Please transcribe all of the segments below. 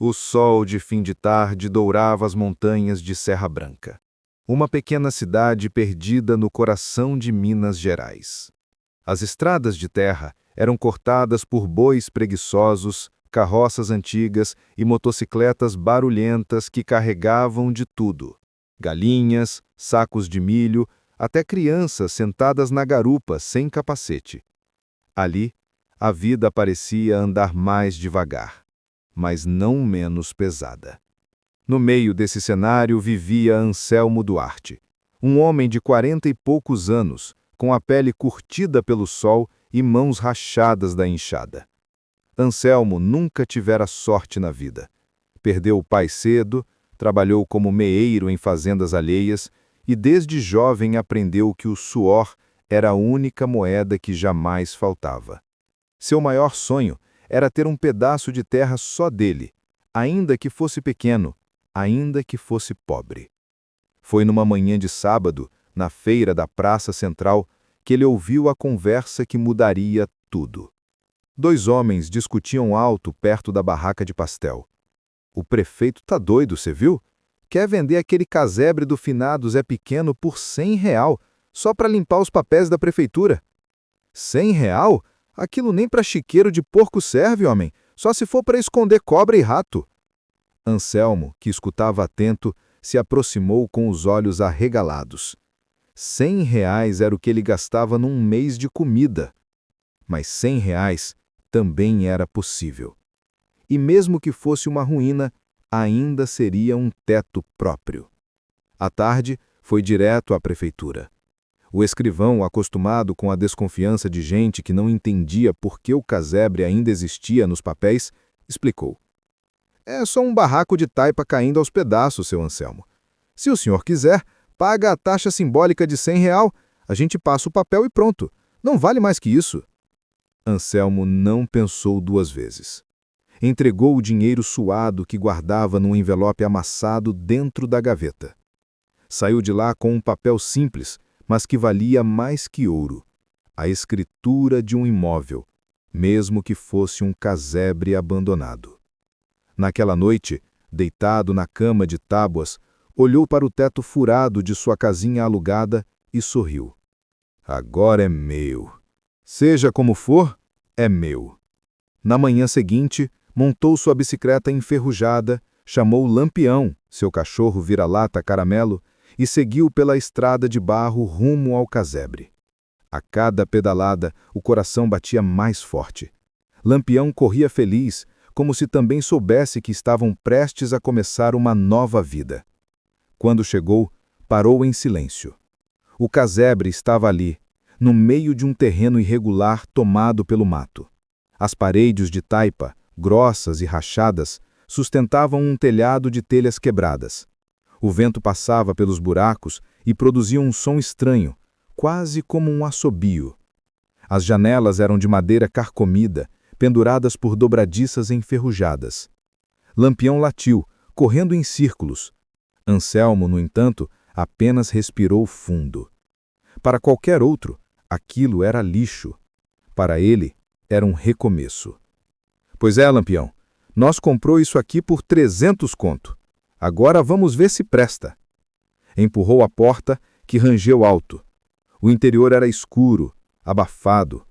O sol de fim de tarde dourava as montanhas de Serra Branca. Uma pequena cidade perdida no coração de Minas Gerais. As estradas de terra eram cortadas por bois preguiçosos, carroças antigas e motocicletas barulhentas que carregavam de tudo: galinhas, sacos de milho, até crianças sentadas na garupa sem capacete. Ali, a vida parecia andar mais devagar, mas não menos pesada. No meio desse cenário vivia Anselmo Duarte, um homem de 40 e poucos anos, com a pele curtida pelo sol e mãos rachadas da enxada. Anselmo nunca tivera sorte na vida. Perdeu o pai cedo, trabalhou como meeiro em fazendas alheias e desde jovem aprendeu que o suor era a única moeda que jamais faltava. Seu maior sonho era ter um pedaço de terra só dele, ainda que fosse pequeno, ainda que fosse pobre. Foi numa manhã de sábado, na feira da Praça Central, que ele ouviu a conversa que mudaria tudo. Dois homens discutiam alto perto da barraca de pastel. "O prefeito tá doido, você viu? Quer vender aquele casebre do finado Zé Pequeno por R$ 100, só para limpar os papéis da prefeitura." R$ 100? Aquilo nem para chiqueiro de porco serve, homem, só se for para esconder cobra e rato. Anselmo, que escutava atento, se aproximou com os olhos arregalados. R$ 100 era o que ele gastava num mês de comida. Mas R$ 100 também era possível. E mesmo que fosse uma ruína, ainda seria um teto próprio. À tarde, foi direto à prefeitura. O escrivão, acostumado com a desconfiança de gente que não entendia por que o casebre ainda existia nos papéis, explicou. "É só um barraco de taipa caindo aos pedaços, seu Anselmo. Se o senhor quiser, paga a taxa simbólica de R$ 100, a gente passa o papel e pronto. Não vale mais que isso." Anselmo não pensou duas vezes. Entregou o dinheiro suado que guardava num envelope amassado dentro da gaveta. Saiu de lá com um papel simples, mas que valia mais que ouro: a escritura de um imóvel, mesmo que fosse um casebre abandonado. Naquela noite, deitado na cama de tábuas, olhou para o teto furado de sua casinha alugada e sorriu. "Agora é meu. Seja como for, é meu." Na manhã seguinte, montou sua bicicleta enferrujada, chamou Lampião, seu cachorro vira-lata caramelo, e seguiu pela estrada de barro rumo ao casebre. A cada pedalada, o coração batia mais forte. Lampião corria feliz, como se também soubesse que estavam prestes a começar uma nova vida. Quando chegou, parou em silêncio. O casebre estava ali, no meio de um terreno irregular tomado pelo mato. As paredes de taipa, grossas e rachadas, sustentavam um telhado de telhas quebradas. O vento passava pelos buracos e produzia um som estranho, quase como um assobio. As janelas eram de madeira carcomida, penduradas por dobradiças enferrujadas. Lampião latiu, correndo em círculos. Anselmo, no entanto, apenas respirou fundo. Para qualquer outro, aquilo era lixo. Para ele, era um recomeço. "Pois é, Lampião, nós comprou isso aqui por 300 conto. Agora vamos ver se presta." Empurrou a porta, que rangeu alto. O interior era escuro, abafado.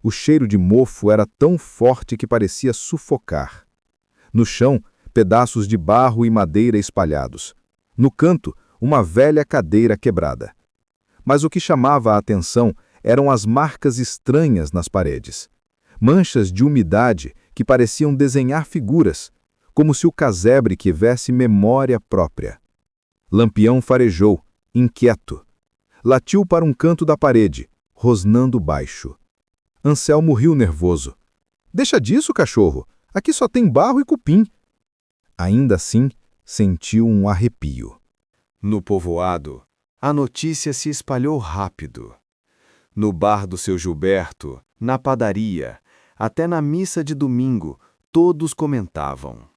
O cheiro de mofo era tão forte que parecia sufocar. No chão, pedaços de barro e madeira espalhados. No canto, uma velha cadeira quebrada. Mas o que chamava a atenção eram as marcas estranhas nas paredes. Manchas de umidade que pareciam desenhar figuras, como se o casebre tivesse memória própria. Lampião farejou, inquieto. Latiu para um canto da parede, rosnando baixo. Anselmo riu nervoso. "Deixa disso, cachorro. Aqui só tem barro e cupim." Ainda assim, sentiu um arrepio. No povoado, a notícia se espalhou rápido. No bar do seu Gilberto, na padaria, até na missa de domingo, todos comentavam.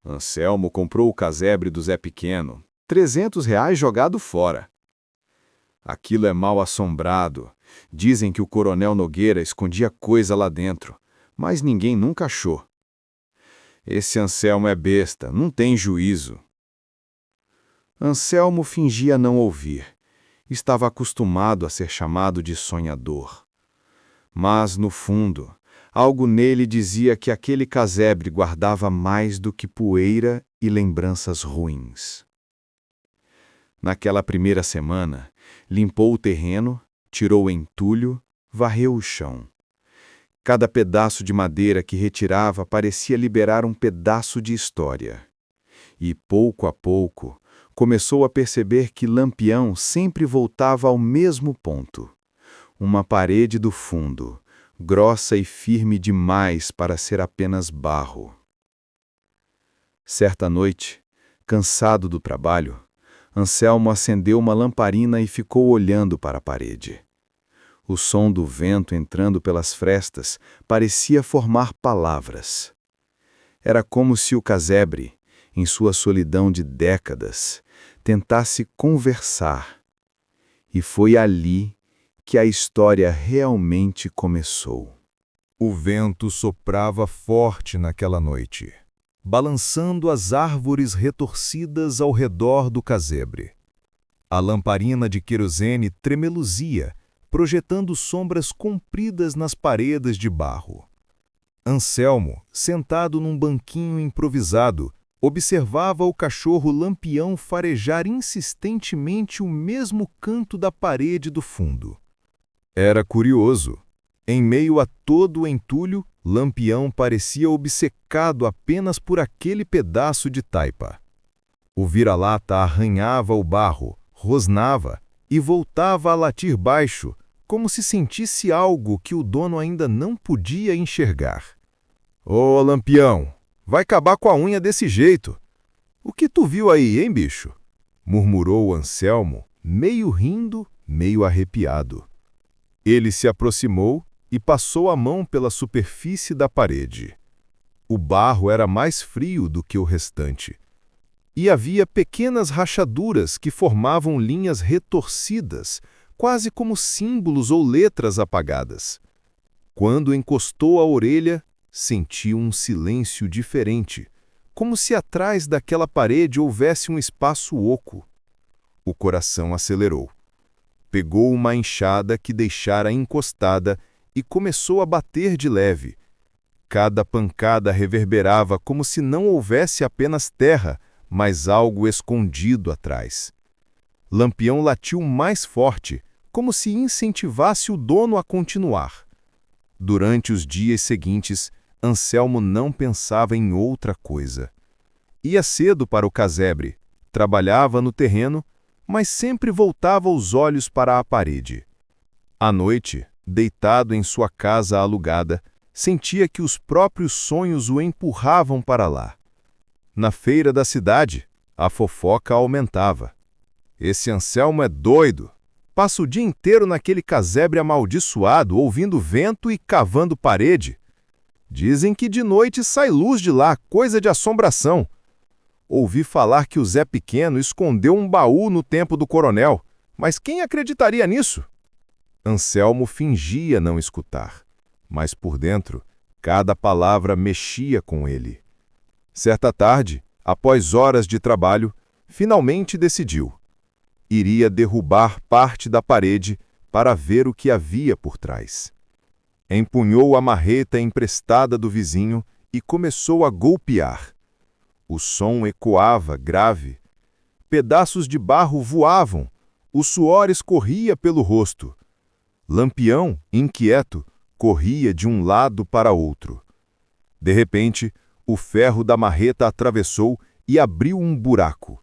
Anselmo comprou o casebre do Zé Pequeno, R$ 300 jogado fora. Aquilo é mal assombrado. Dizem que o coronel Nogueira escondia coisa lá dentro, mas ninguém nunca achou. Esse Anselmo é besta, não tem juízo. Anselmo fingia não ouvir. Estava acostumado a ser chamado de sonhador. Mas, no fundo, algo nele dizia que aquele casebre guardava mais do que poeira e lembranças ruins. Naquela primeira semana, limpou o terreno, tirou o entulho, varreu o chão. Cada pedaço de madeira que retirava parecia liberar um pedaço de história. E, pouco a pouco, começou a perceber que Lampião sempre voltava ao mesmo ponto. Uma parede do fundo, grossa e firme demais para ser apenas barro. Certa noite, cansado do trabalho, Anselmo acendeu uma lamparina e ficou olhando para a parede. O som do vento entrando pelas frestas parecia formar palavras. Era como se o casebre, em sua solidão de décadas, tentasse conversar. E foi ali que a história realmente começou. O vento soprava forte naquela noite, balançando as árvores retorcidas ao redor do casebre. A lamparina de querosene tremeluzia, projetando sombras compridas nas paredes de barro. Anselmo, sentado num banquinho improvisado, observava o cachorro Lampião farejar insistentemente o mesmo canto da parede do fundo. Era curioso. Em meio a todo o entulho, Lampião parecia obcecado apenas por aquele pedaço de taipa. O vira-lata arranhava o barro, rosnava e voltava a latir baixo, como se sentisse algo que o dono ainda não podia enxergar. Ô, Lampião, vai acabar com a unha desse jeito. O que tu viu aí, hein, bicho? Murmurou Anselmo, meio rindo, meio arrepiado. Ele se aproximou e passou a mão pela superfície da parede. O barro era mais frio do que o restante. E havia pequenas rachaduras que formavam linhas retorcidas, quase como símbolos ou letras apagadas. Quando encostou a orelha, sentiu um silêncio diferente, como se atrás daquela parede houvesse um espaço oco. O coração acelerou. Pegou uma enxada que deixara encostada e começou a bater de leve. Cada pancada reverberava como se não houvesse apenas terra, mas algo escondido atrás. Lampião latiu mais forte, como se incentivasse o dono a continuar. Durante os dias seguintes, Anselmo não pensava em outra coisa. Ia cedo para o casebre, trabalhava no terreno, mas sempre voltava os olhos para a parede. À noite, deitado em sua casa alugada, sentia que os próprios sonhos o empurravam para lá. Na feira da cidade, a fofoca aumentava. Esse Anselmo é doido. Passa o dia inteiro naquele casebre amaldiçoado, ouvindo vento e cavando parede. Dizem que de noite sai luz de lá, coisa de assombração. Ouvi falar que o Zé Pequeno escondeu um baú no tempo do coronel, mas quem acreditaria nisso? Anselmo fingia não escutar, mas por dentro, cada palavra mexia com ele. Certa tarde, após horas de trabalho, finalmente decidiu. Iria derrubar parte da parede para ver o que havia por trás. Empunhou a marreta emprestada do vizinho e começou a golpear. O som ecoava grave. Pedaços de barro voavam, o suor escorria pelo rosto. Lampião, inquieto, corria de um lado para outro. De repente, o ferro da marreta atravessou e abriu um buraco.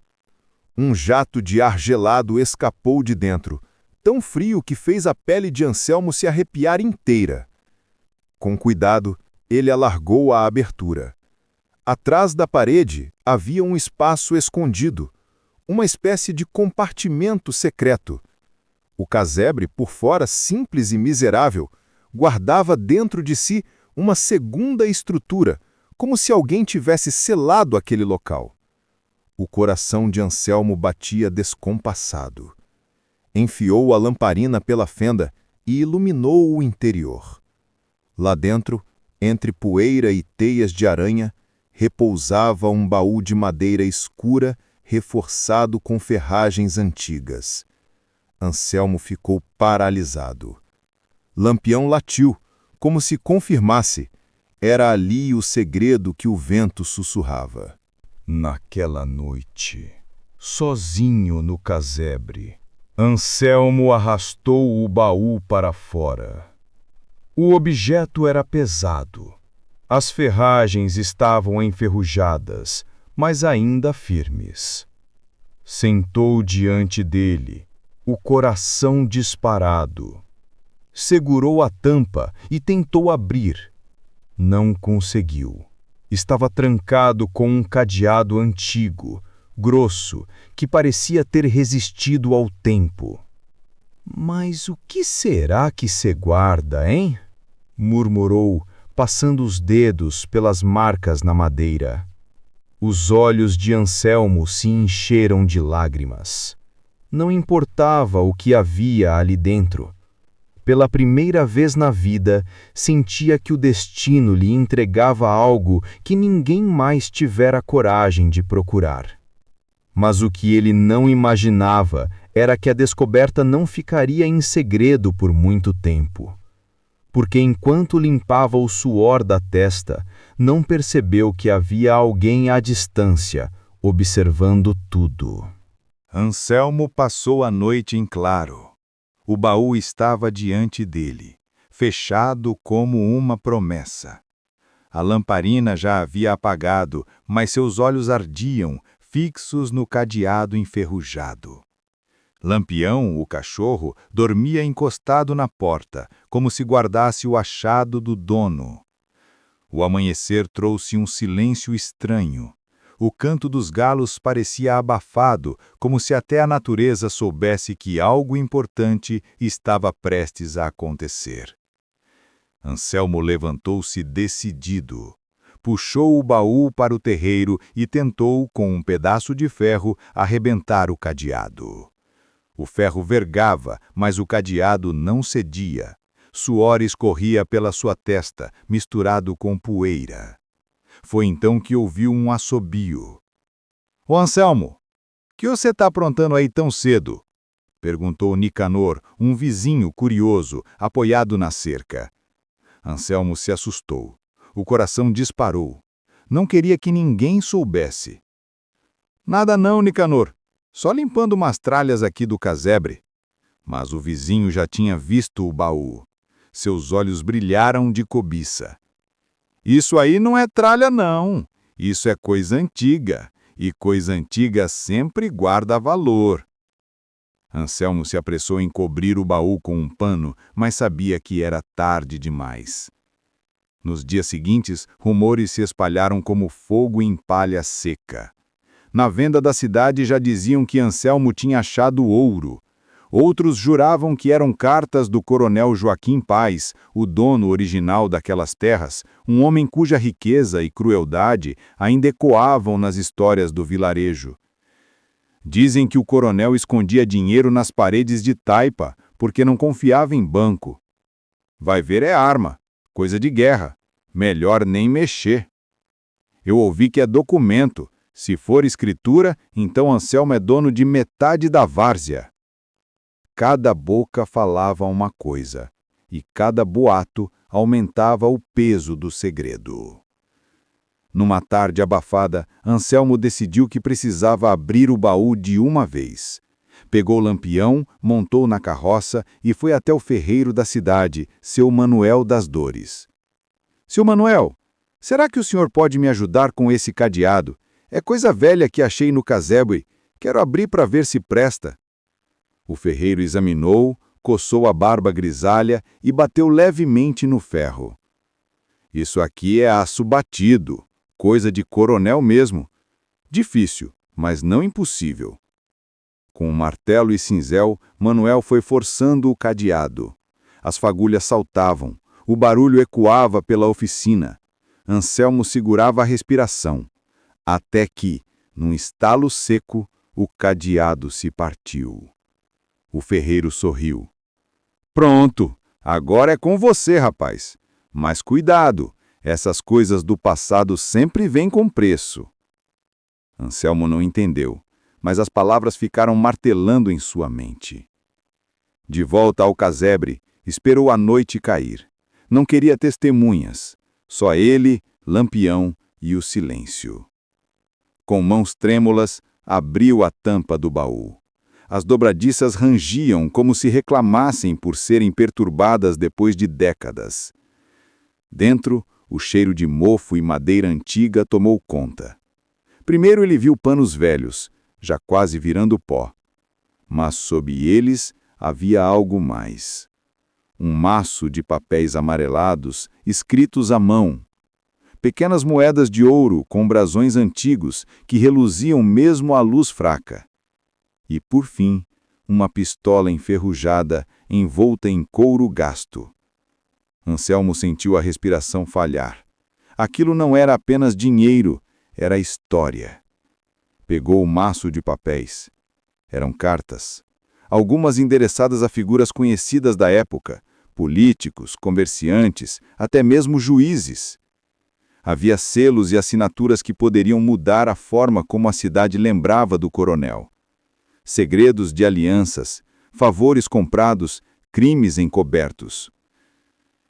Um jato de ar gelado escapou de dentro, tão frio que fez a pele de Anselmo se arrepiar inteira. Com cuidado, ele alargou a abertura. Atrás da parede havia um espaço escondido, uma espécie de compartimento secreto. O casebre, por fora simples e miserável, guardava dentro de si uma segunda estrutura, como se alguém tivesse selado aquele local. O coração de Anselmo batia descompassado. Enfiou a lamparina pela fenda e iluminou o interior. Lá dentro, entre poeira e teias de aranha, repousava um baú de madeira escura, reforçado com ferragens antigas. Anselmo ficou paralisado. Lampião latiu, como se confirmasse. Era ali o segredo que o vento sussurrava. Naquela noite, sozinho no casebre, Anselmo arrastou o baú para fora. O objeto era pesado. As ferragens estavam enferrujadas, mas ainda firmes. Sentou diante dele, o coração disparado. Segurou a tampa e tentou abrir. Não conseguiu. Estava trancado com um cadeado antigo, grosso, que parecia ter resistido ao tempo. Mas o que será que se guarda, hein? Murmurou, passando os dedos pelas marcas na madeira. Os olhos de Anselmo se encheram de lágrimas. Não importava o que havia ali dentro. Pela primeira vez na vida, sentia que o destino lhe entregava algo que ninguém mais tivera coragem de procurar. Mas o que ele não imaginava era que a descoberta não ficaria em segredo por muito tempo. Porque enquanto limpava o suor da testa, não percebeu que havia alguém à distância, observando tudo. Anselmo passou a noite em claro. O baú estava diante dele, fechado como uma promessa. A lamparina já havia apagado, mas seus olhos ardiam, fixos no cadeado enferrujado. Lampião, o cachorro, dormia encostado na porta, como se guardasse o achado do dono. O amanhecer trouxe um silêncio estranho. O canto dos galos parecia abafado, como se até a natureza soubesse que algo importante estava prestes a acontecer. Anselmo levantou-se decidido. Puxou o baú para o terreiro e tentou, com um pedaço de ferro, arrebentar o cadeado. O ferro vergava, mas o cadeado não cedia. Suor escorria pela sua testa, misturado com poeira. Foi então que ouviu um assobio. — Ô Anselmo, que você está aprontando aí tão cedo? — perguntou Nicanor, um vizinho curioso, apoiado na cerca. Anselmo se assustou. O coração disparou. Não queria que ninguém soubesse. — Nada não, Nicanor. Só limpando umas tralhas aqui do casebre. Mas o vizinho já tinha visto o baú. Seus olhos brilharam de cobiça. — Isso aí não é tralha, não. Isso é coisa antiga. E coisa antiga sempre guarda valor. Anselmo se apressou em cobrir o baú com um pano, mas sabia que era tarde demais. Nos dias seguintes, rumores se espalharam como fogo em palha seca. Na venda da cidade já diziam que Anselmo tinha achado ouro. Outros juravam que eram cartas do coronel Joaquim Paz, o dono original daquelas terras, um homem cuja riqueza e crueldade ainda ecoavam nas histórias do vilarejo. Dizem que o coronel escondia dinheiro nas paredes de taipa, porque não confiava em banco. Vai ver é arma, coisa de guerra. Melhor nem mexer. Eu ouvi que é documento. Se for escritura, então Anselmo é dono de metade da várzea. Cada boca falava uma coisa, e cada boato aumentava o peso do segredo. Numa tarde abafada, Anselmo decidiu que precisava abrir o baú de uma vez. Pegou o lampião, montou na carroça e foi até o ferreiro da cidade, seu Manuel das Dores. — Seu Manuel, será que o senhor pode me ajudar com esse cadeado? É coisa velha que achei no casebre. Quero abrir para ver se presta. O ferreiro examinou, coçou a barba grisalha e bateu levemente no ferro. — Isso aqui é aço batido, coisa de coronel mesmo. Difícil, mas não impossível. Com um martelo e cinzel, Manuel foi forçando o cadeado. As fagulhas saltavam, o barulho ecoava pela oficina. Anselmo segurava a respiração, até que, num estalo seco, o cadeado se partiu. O ferreiro sorriu. — Pronto, agora é com você, rapaz. Mas cuidado, Essas coisas do passado sempre vêm com preço. Anselmo não entendeu, mas as palavras ficaram martelando em sua mente. De volta ao casebre, esperou a noite cair. Não queria testemunhas, só ele, Lampião e o silêncio. Com mãos trêmulas, abriu a tampa do baú. As dobradiças rangiam como se reclamassem por serem perturbadas depois de décadas. Dentro, o cheiro de mofo e madeira antiga tomou conta. Primeiro ele viu panos velhos, já quase virando pó. Mas sob eles havia algo mais. Um maço de papéis amarelados, escritos à mão. Pequenas moedas de ouro com brasões antigos que reluziam mesmo à luz fraca. E, por fim, uma pistola enferrujada envolta em couro gasto. Anselmo sentiu a respiração falhar. Aquilo não era apenas dinheiro, era história. Pegou o maço de papéis. Eram cartas. Algumas endereçadas a figuras conhecidas da época, políticos, comerciantes, até mesmo juízes. Havia selos e assinaturas que poderiam mudar a forma como a cidade lembrava do coronel. Segredos de alianças, favores comprados, crimes encobertos.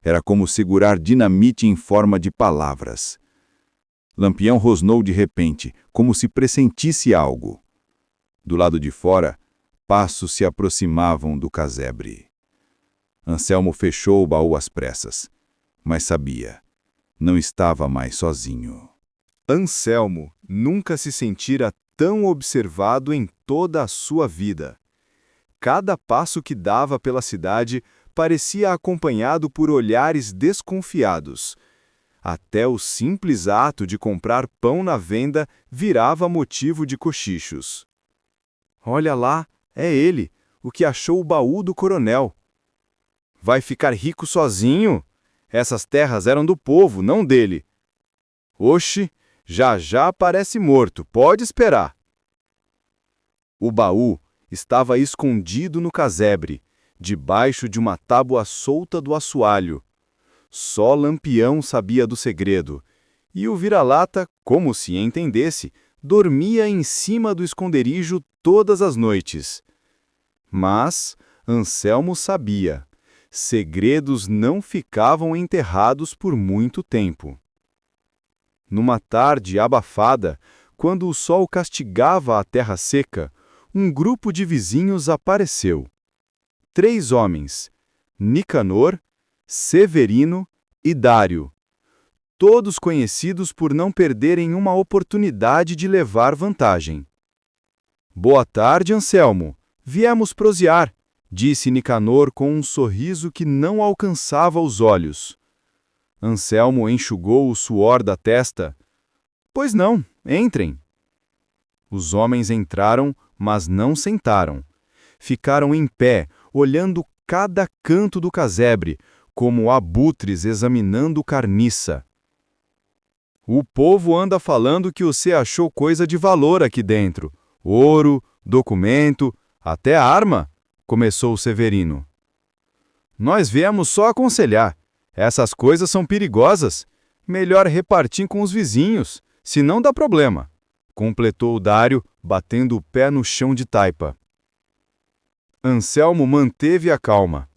Era como segurar dinamite em forma de palavras. Lampião rosnou de repente, como se pressentisse algo. Do lado de fora, passos se aproximavam do casebre. Anselmo fechou o baú às pressas, mas sabia, não estava mais sozinho. Anselmo nunca se sentira tão observado em toda a sua vida. Cada passo que dava pela cidade parecia acompanhado por olhares desconfiados. Até o simples ato de comprar pão na venda virava motivo de cochichos. Olha lá, é ele, o que achou o baú do coronel. Vai ficar rico sozinho? Essas terras eram do povo, não dele. Oxe, já parece morto, pode esperar. O baú estava escondido no casebre, debaixo de uma tábua solta do assoalho. Só Lampião sabia do segredo, e o vira-lata, como se entendesse, dormia em cima do esconderijo todas as noites. Mas Anselmo sabia, segredos não ficavam enterrados por muito tempo. Numa tarde abafada, quando o sol castigava a terra seca, um grupo de vizinhos apareceu. 3 homens, Nicanor, Severino e Dário, todos conhecidos por não perderem uma oportunidade de levar vantagem. Boa tarde, Anselmo. Viemos prosear, disse Nicanor com um sorriso que não alcançava os olhos. Anselmo enxugou o suor da testa. Pois não, entrem. Os homens entraram, mas não sentaram. Ficaram em pé, olhando cada canto do casebre, como abutres examinando carniça. O povo anda falando que você achou coisa de valor aqui dentro. Ouro, documento, até arma, começou Severino. Nós viemos só aconselhar. Essas coisas são perigosas. Melhor repartir com os vizinhos, senão dá problema, completou o Dário, batendo o pé no chão de taipa. Anselmo manteve a calma.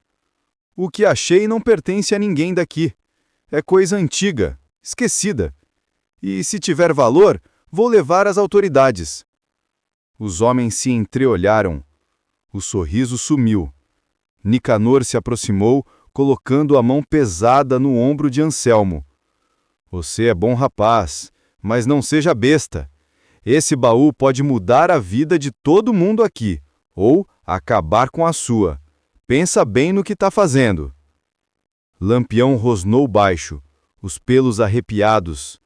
O que achei não pertence a ninguém daqui. É coisa antiga, esquecida. E se tiver valor, vou levar às autoridades. Os homens se entreolharam. O sorriso sumiu. Nicanor se aproximou, colocando a mão pesada no ombro de Anselmo. Você é bom rapaz, mas não seja besta. Esse baú pode mudar a vida de todo mundo aqui, ou acabar com a sua. Pensa bem no que está fazendo. Lampião rosnou baixo, os pelos arrepiados.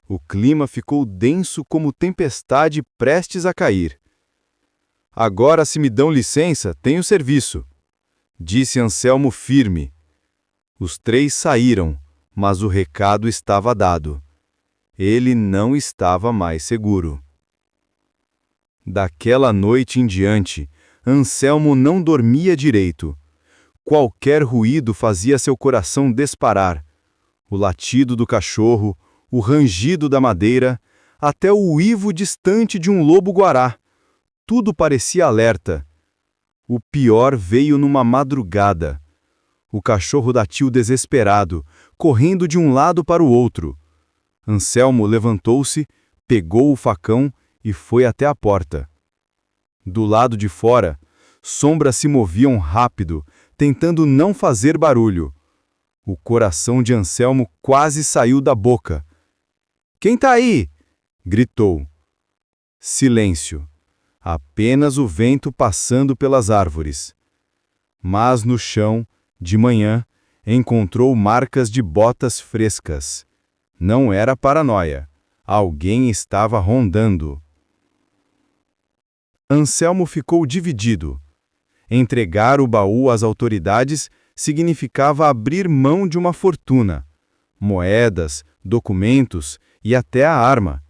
O clima ficou denso como tempestade prestes a cair. Agora, se me dão licença, tenho serviço, disse Anselmo firme. Os 3 saíram, mas o recado estava dado. Ele não estava mais seguro. Daquela noite em diante, Anselmo não dormia direito. Qualquer ruído fazia seu coração disparar. O latido do cachorro, o rangido da madeira, até o uivo distante de um lobo-guará. Tudo parecia alerta. O pior veio numa madrugada. O cachorro latiu desesperado, correndo de um lado para o outro. Anselmo levantou-se, pegou o facão e foi até a porta. Do lado de fora, sombras se moviam rápido, tentando não fazer barulho. O coração de Anselmo quase saiu da boca. "Quem tá aí?" gritou. Silêncio. Apenas o vento passando pelas árvores. Mas no chão, de manhã, encontrou marcas de botas frescas. Não era paranoia. Alguém estava rondando. Anselmo ficou dividido. Entregar o baú às autoridades significava abrir mão de uma fortuna, moedas, documentos e até a arma.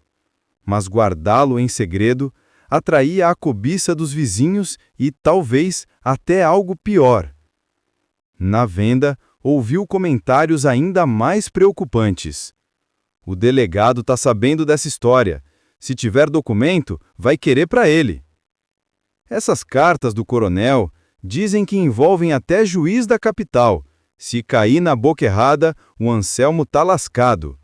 Mas guardá-lo em segredo atraía a cobiça dos vizinhos e, talvez, até algo pior. Na venda, ouviu comentários ainda mais preocupantes. "O delegado está sabendo dessa história. Se tiver documento, vai querer para ele." Essas cartas do coronel dizem que envolvem até juiz da capital. Se cair na boca errada, o Anselmo tá lascado.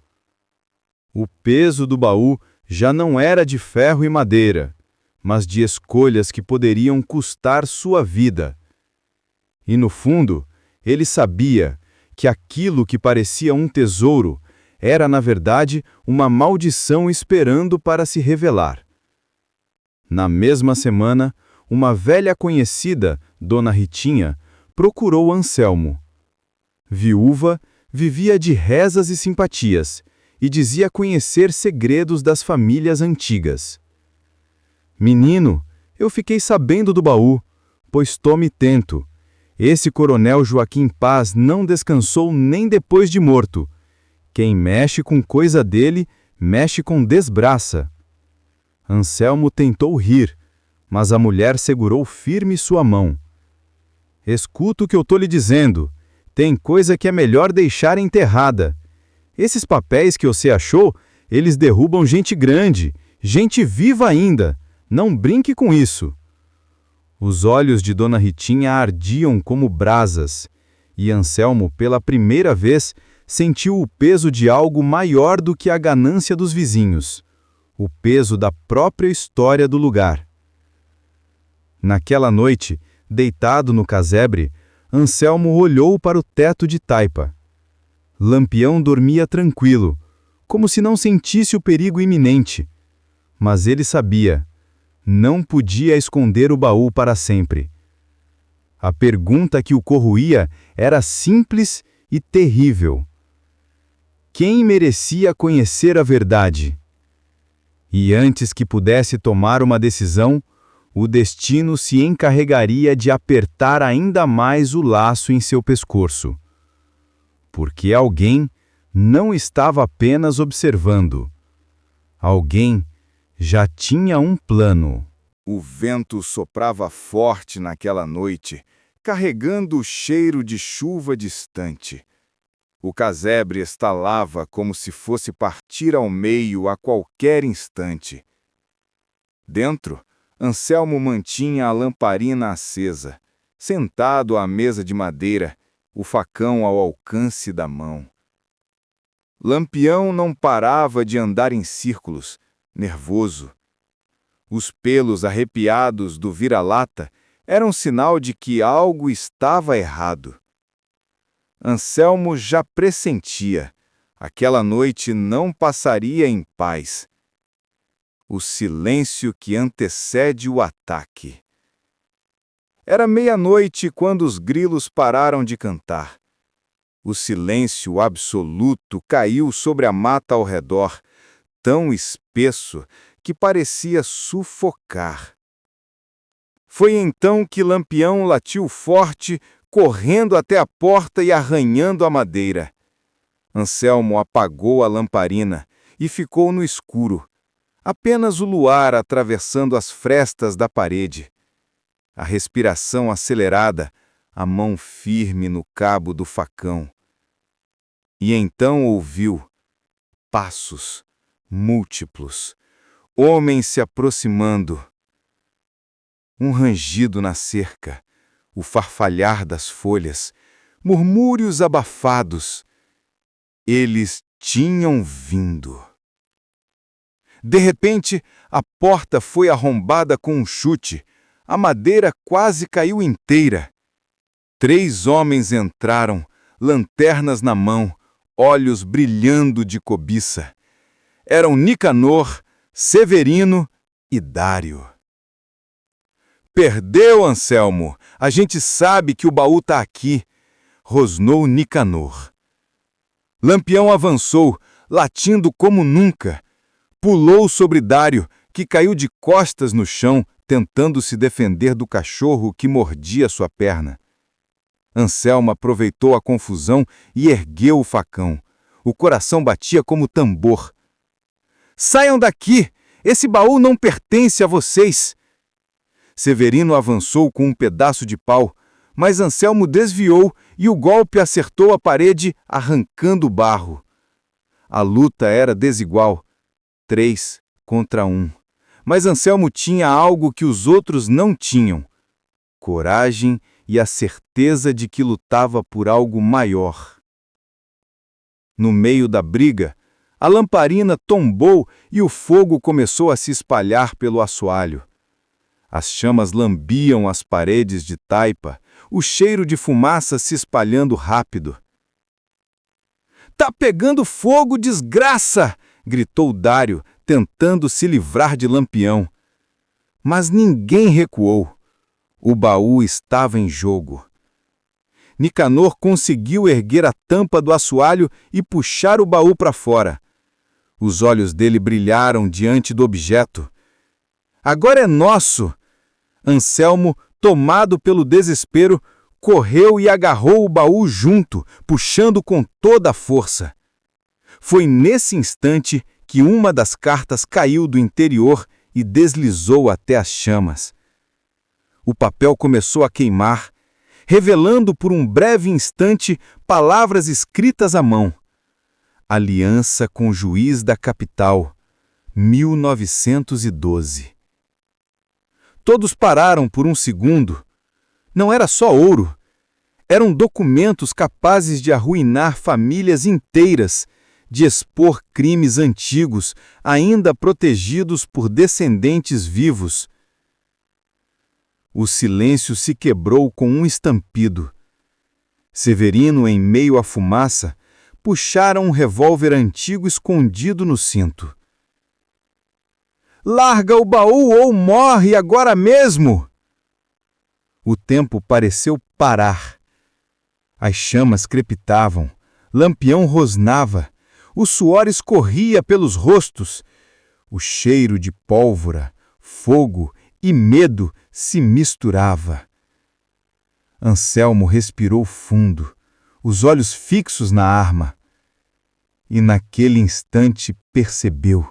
O peso do baú já não era de ferro e madeira, mas de escolhas que poderiam custar sua vida. E no fundo, ele sabia que aquilo que parecia um tesouro era, na verdade, uma maldição esperando para se revelar. Na mesma semana, uma velha conhecida, Dona Ritinha, procurou Anselmo. Viúva, vivia de rezas e simpatias, e dizia conhecer segredos das famílias antigas. "Menino, eu fiquei sabendo do baú, pois tome tento. Esse coronel Joaquim Paz não descansou nem depois de morto. Quem mexe com coisa dele, mexe com desbraça." Anselmo tentou rir, mas a mulher segurou firme sua mão. "Escuta o que eu tô lhe dizendo. Tem coisa que é melhor deixar enterrada. Esses papéis que você achou, eles derrubam gente grande, gente viva ainda. Não brinque com isso." Os olhos de Dona Ritinha ardiam como brasas, e Anselmo, pela primeira vez, sentiu o peso de algo maior do que a ganância dos vizinhos, o peso da própria história do lugar. Naquela noite, deitado no casebre, Anselmo olhou para o teto de taipa. Lampião dormia tranquilo, como se não sentisse o perigo iminente. Mas ele sabia, não podia esconder o baú para sempre. A pergunta que o corroía era simples e terrível. Quem merecia conhecer a verdade? E antes que pudesse tomar uma decisão, o destino se encarregaria de apertar ainda mais o laço em seu pescoço. Porque alguém não estava apenas observando. Alguém já tinha um plano. O vento soprava forte naquela noite, carregando o cheiro de chuva distante. O casebre estalava como se fosse partir ao meio a qualquer instante. Dentro, Anselmo mantinha a lamparina acesa, sentado à mesa de madeira, o facão ao alcance da mão. Lampião não parava de andar em círculos, nervoso. Os pelos arrepiados do vira-lata eram sinal de que algo estava errado. Anselmo já pressentia. Aquela noite não passaria em paz. O silêncio que antecede o ataque. Era meia-noite quando os grilos pararam de cantar. O silêncio absoluto caiu sobre a mata ao redor, tão espesso que parecia sufocar. Foi então que Lampião latiu forte, correndo até a porta e arranhando a madeira. Anselmo apagou a lamparina e ficou no escuro. Apenas o luar atravessando as frestas da parede. A respiração acelerada, a mão firme no cabo do facão. E então ouviu passos múltiplos, homens se aproximando. Um rangido na cerca, o farfalhar das folhas, murmúrios abafados. Eles tinham vindo. De repente, a porta foi arrombada com um chute. A madeira quase caiu inteira. 3 homens entraram, lanternas na mão, olhos brilhando de cobiça. Eram Nicanor, Severino e Dário. Perdeu, Anselmo. A gente sabe que o baú está aqui, rosnou Nicanor. Lampião avançou, latindo como nunca. Pulou sobre Dário, que caiu de costas no chão, tentando se defender do cachorro que mordia sua perna. Anselmo aproveitou a confusão e ergueu o facão. O coração batia como tambor. Saiam daqui! Esse baú não pertence a vocês! Severino avançou com um pedaço de pau, mas Anselmo desviou e o golpe acertou a parede, arrancando o barro. A luta era desigual, 3 contra 1. Mas Anselmo tinha algo que os outros não tinham: coragem e a certeza de que lutava por algo maior. No meio da briga, a lamparina tombou e o fogo começou a se espalhar pelo assoalho. As chamas lambiam as paredes de taipa, o cheiro de fumaça se espalhando rápido. "Tá pegando fogo, desgraça!" gritou Dário, tentando se livrar de Lampião. Mas ninguém recuou. O baú estava em jogo. Nicanor conseguiu erguer a tampa do assoalho e puxar o baú para fora. Os olhos dele brilharam diante do objeto. "Agora é nosso!" Anselmo, tomado pelo desespero, correu e agarrou o baú junto, puxando com toda a força. Foi nesse instante que uma das cartas caiu do interior e deslizou até as chamas. O papel começou a queimar, revelando por um breve instante palavras escritas à mão. Aliança com o juiz da capital, 1912. Todos pararam por um segundo. Não era só ouro. Eram documentos capazes de arruinar famílias inteiras, de expor crimes antigos, ainda protegidos por descendentes vivos. O silêncio se quebrou com um estampido. Severino, em meio à fumaça, puxara um revólver antigo escondido no cinto. "Larga o baú ou morre agora mesmo!" O tempo pareceu parar. As chamas crepitavam, Lampião rosnava, o suor escorria pelos rostos. O cheiro de pólvora, fogo e medo se misturava. Anselmo respirou fundo, os olhos fixos na arma. E naquele instante percebeu.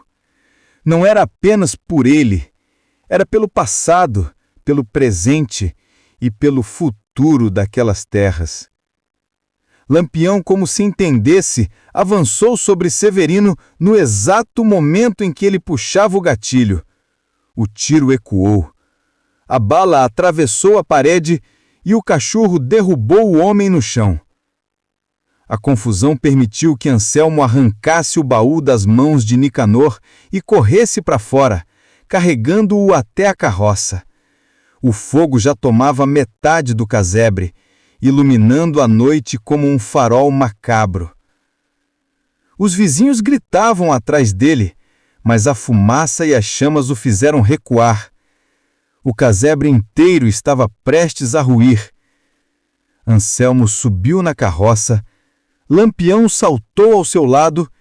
Não era apenas por ele, era pelo passado, pelo presente e pelo futuro daquelas terras. Lampião, como se entendesse, avançou sobre Severino no exato momento em que ele puxava o gatilho. O tiro ecoou. A bala atravessou a parede e o cachorro derrubou o homem no chão. A confusão permitiu que Anselmo arrancasse o baú das mãos de Nicanor e corresse para fora, carregando-o até a carroça. O fogo já tomava metade do casebre, iluminando a noite como um farol macabro. Os vizinhos gritavam atrás dele, mas a fumaça e as chamas o fizeram recuar. O casebre inteiro estava prestes a ruir. Anselmo subiu na carroça, Lampião saltou ao seu lado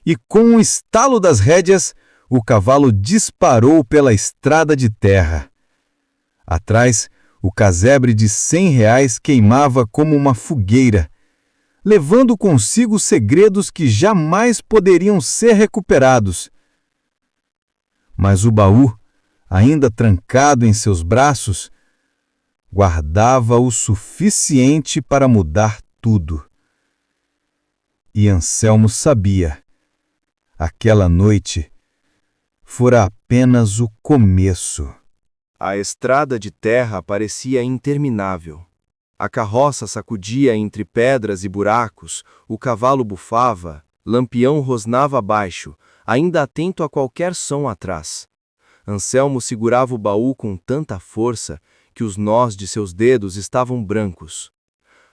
e, com um estalo das rédeas, o cavalo disparou pela estrada de terra. Atrás, o casebre de R$ 100 queimava como uma fogueira, levando consigo segredos que jamais poderiam ser recuperados. Mas o baú, ainda trancado em seus braços, guardava o suficiente para mudar tudo. E Anselmo sabia. Aquela noite fora apenas o começo. A estrada de terra parecia interminável. A carroça sacudia entre pedras e buracos, o cavalo bufava, Lampião rosnava abaixo, ainda atento a qualquer som atrás. Anselmo segurava o baú com tanta força que os nós de seus dedos estavam brancos.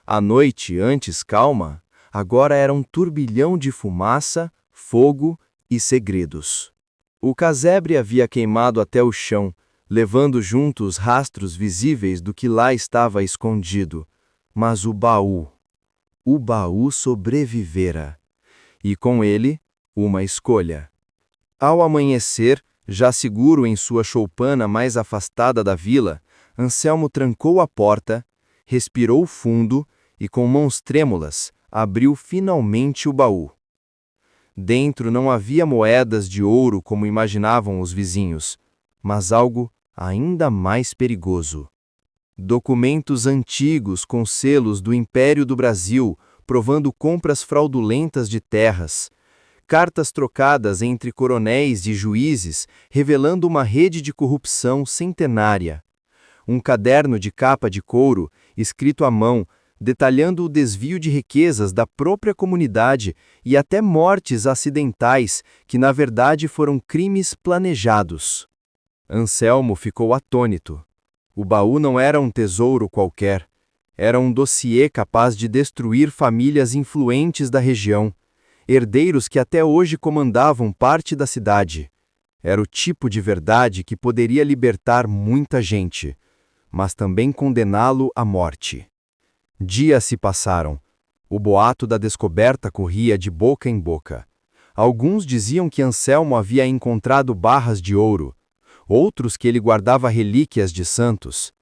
A noite, antes calma, agora era um turbilhão de fumaça, fogo e segredos. O casebre havia queimado até o chão, levando junto os rastros visíveis do que lá estava escondido. Mas o baú sobrevivera. E com ele, uma escolha. Ao amanhecer, já seguro em sua choupana mais afastada da vila, Anselmo trancou a porta, respirou fundo e, com mãos trêmulas, abriu finalmente o baú. Dentro não havia moedas de ouro como imaginavam os vizinhos, mas algo ainda mais perigoso. Documentos antigos com selos do Império do Brasil, provando compras fraudulentas de terras. Cartas trocadas entre coronéis e juízes, revelando uma rede de corrupção centenária. Um caderno de capa de couro, escrito à mão, detalhando o desvio de riquezas da própria comunidade e até mortes acidentais, que na verdade foram crimes planejados. Anselmo ficou atônito. O baú não era um tesouro qualquer. Era um dossiê capaz de destruir famílias influentes da região, herdeiros que até hoje comandavam parte da cidade. Era o tipo de verdade que poderia libertar muita gente, mas também condená-lo à morte. Dias se passaram. O boato da descoberta corria de boca em boca. Alguns diziam que Anselmo havia encontrado barras de ouro, outros que ele guardava relíquias de santos.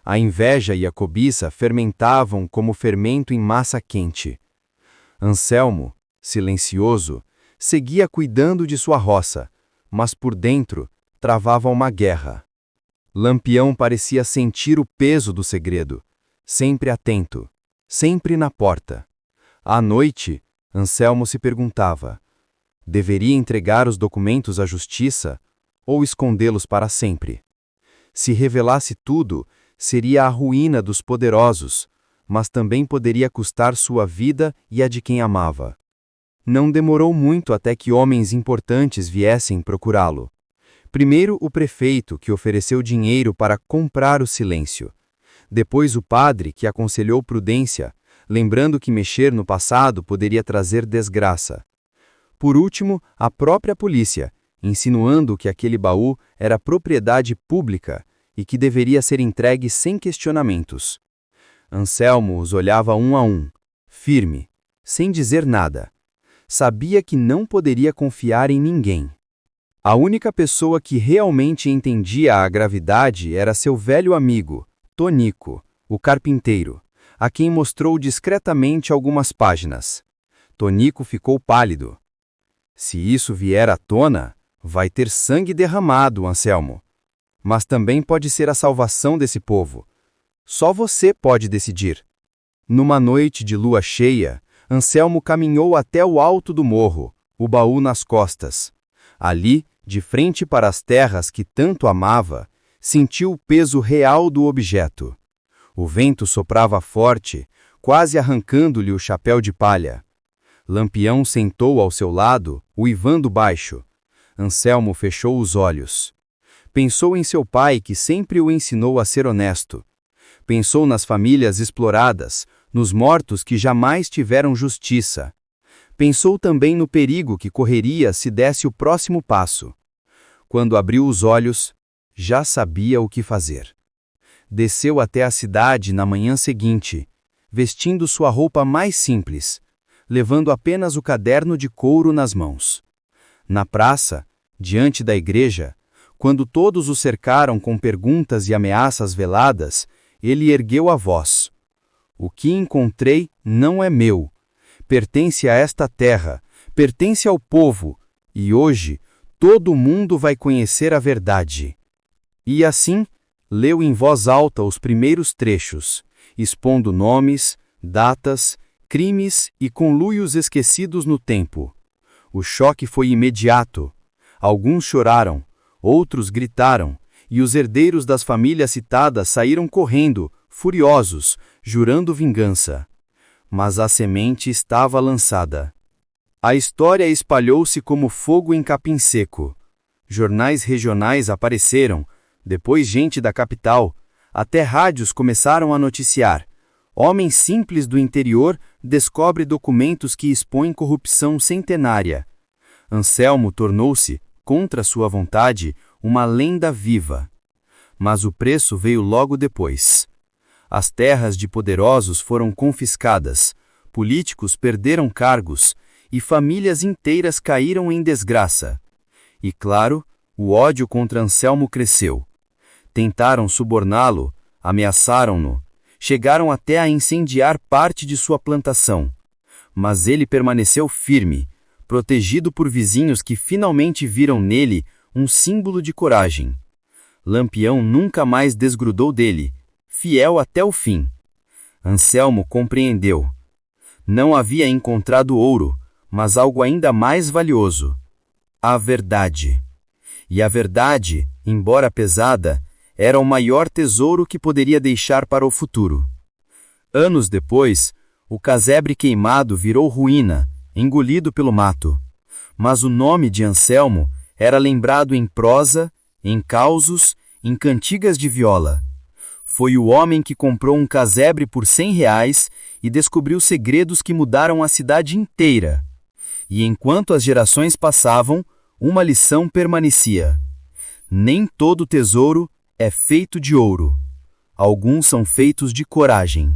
A inveja e a cobiça fermentavam como fermento em massa quente. Anselmo, silencioso, seguia cuidando de sua roça, mas por dentro travava uma guerra. Lampião parecia sentir o peso do segredo, sempre atento, sempre na porta. À noite, Anselmo se perguntava: deveria entregar os documentos à justiça ou escondê-los para sempre? Se revelasse tudo, seria a ruína dos poderosos, mas também poderia custar sua vida e a de quem amava. Não demorou muito até que homens importantes viessem procurá-lo. Primeiro o prefeito, que ofereceu dinheiro para comprar o silêncio. Depois o padre, que aconselhou prudência, lembrando que mexer no passado poderia trazer desgraça. Por último, a própria polícia, insinuando que aquele baú era propriedade pública e que deveria ser entregue sem questionamentos. Anselmo os olhava um a um, firme, sem dizer nada. Sabia que não poderia confiar em ninguém. A única pessoa que realmente entendia a gravidade era seu velho amigo, Tonico, o carpinteiro, a quem mostrou discretamente algumas páginas. Tonico ficou pálido. Se isso vier à tona, vai ter sangue derramado, Anselmo. Mas também pode ser a salvação desse povo. Só você pode decidir. Numa noite de lua cheia, Anselmo caminhou até o alto do morro, o baú nas costas. Ali, de frente para as terras que tanto amava, sentiu o peso real do objeto. O vento soprava forte, quase arrancando-lhe o chapéu de palha. Lampião sentou ao seu lado, uivando baixo. Anselmo fechou os olhos. Pensou em seu pai, que sempre o ensinou a ser honesto. Pensou nas famílias exploradas, nos mortos que jamais tiveram justiça. Pensou também no perigo que correria se desse o próximo passo. Quando abriu os olhos, já sabia o que fazer. Desceu até a cidade na manhã seguinte, vestindo sua roupa mais simples, levando apenas o caderno de couro nas mãos. Na praça, diante da igreja, quando todos o cercaram com perguntas e ameaças veladas, ele ergueu a voz. O que encontrei não é meu. Pertence a esta terra, pertence ao povo, e hoje todo mundo vai conhecer a verdade. E assim, leu em voz alta os primeiros trechos, expondo nomes, datas crimes e conluios esquecidos no tempo. O choque foi imediato. Alguns choraram, outros gritaram, e os herdeiros das famílias citadas saíram correndo, furiosos, jurando vingança. Mas a semente estava lançada. A história espalhou-se como fogo em capim seco. Jornais regionais apareceram, depois gente da capital, até rádios começaram a noticiar. Homem simples do interior descobre documentos que expõem corrupção centenária. Anselmo tornou-se, contra sua vontade, uma lenda viva. Mas o preço veio logo depois. As terras de poderosos foram confiscadas, políticos perderam cargos e famílias inteiras caíram em desgraça. E claro, o ódio contra Anselmo cresceu. Tentaram suborná-lo, ameaçaram-no, chegaram até a incendiar parte de sua plantação. Mas ele permaneceu firme, protegido por vizinhos que finalmente viram nele um símbolo de coragem. Lampião nunca mais desgrudou dele, fiel até o fim. Anselmo compreendeu. Não havia encontrado ouro, mas algo ainda mais valioso: a verdade. E a verdade, embora pesada, era o maior tesouro que poderia deixar para o futuro. Anos depois, o casebre queimado virou ruína, engolido pelo mato. Mas o nome de Anselmo era lembrado em prosa, em causos, em cantigas de viola. Foi o homem que comprou um casebre por R$ 100 e descobriu segredos que mudaram a cidade inteira. E enquanto as gerações passavam, uma lição permanecia: nem todo tesouro é feito de ouro. Alguns são feitos de coragem.